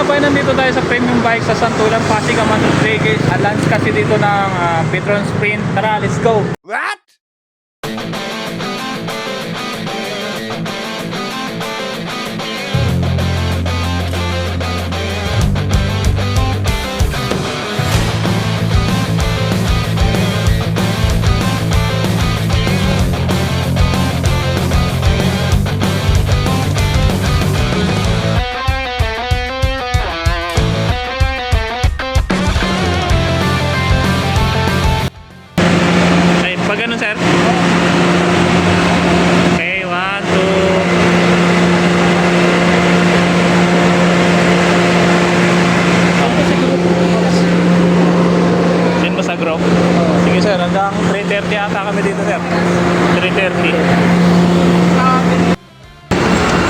boy, nandito tayo sa Premium Bike sa Santulan, Pasig, Aman Rodriguez. Lunch kasi dito ng Petron Sprint. Tara, let's go! What? Ay, pag ganun, sir. Okay, 1, 2. Din ba sa group? Sige, sir. Hanggang 3:30 ata kami dito, sir. 3:30.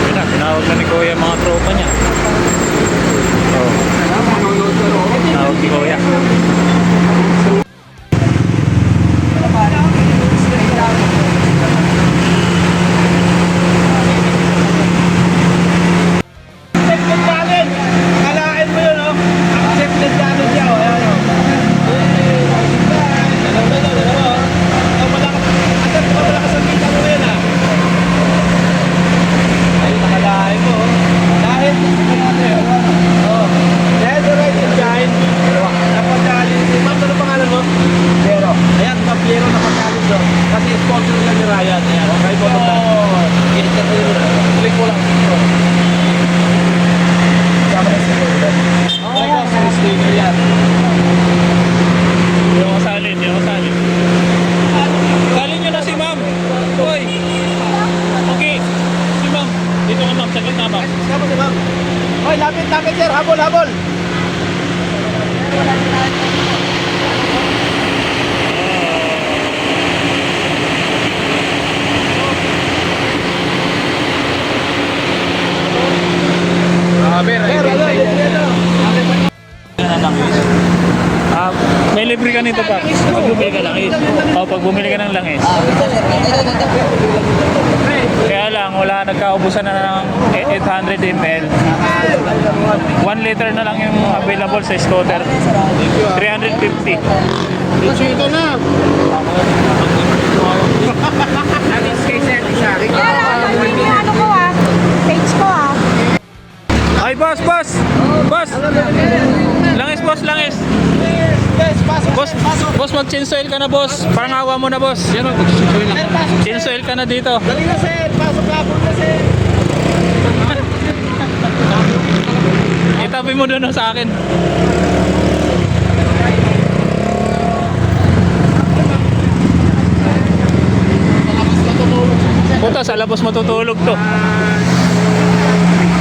Yun na, tinawag na ni Kuya mga tropa niya. Oh. Tinawag ni Kuya. Hoy, lapit sir, habol. May libre ka nito, pa. Pag bumili ka langis. O, pag bumili ka ng langis. Kaya lang, wala, nagkaubusan na ng 800 ml. 1 liter na lang yung available sa scooter. 350. Ito na. Ano ko page ko Ay, boss! Boss! Langis, boss, langis! Boss, mag-chinso oil ka na, boss. Parang awa mo na, boss. Yan, chinso oil ka na dito. Dali na sir, pasok labor na sir. Itabi mo doon sa akin. Puta, sa labos matutulog to.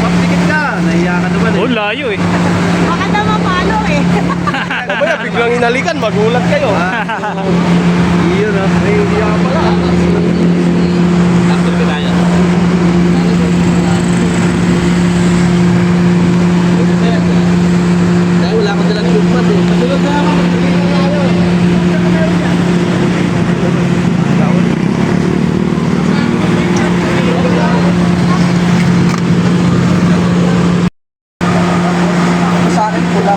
Pagtikit ka, nahiya ka naman Oh, layo eh. Baka naman palo Mamaya biglang inalikan, magulat kayo. Iyon na, nahiya ka pala. After ka tayo. Dahil wala ko dalang lupad eh. Patulog na ako. Sa akin pula.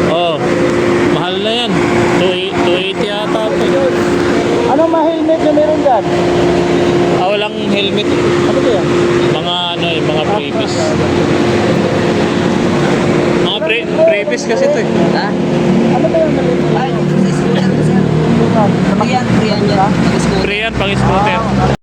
Oh, mahal na yan. 280 yata. Ano ma-helmet na meron dyan? Walang helmet. Ano ba yan? Mga ano eh, mga previs. Mga previs kasi ito eh. Ha? Ano ba yan? Ay, sa scooter ko sir. Priyan yan. Pre yan, pang scooter.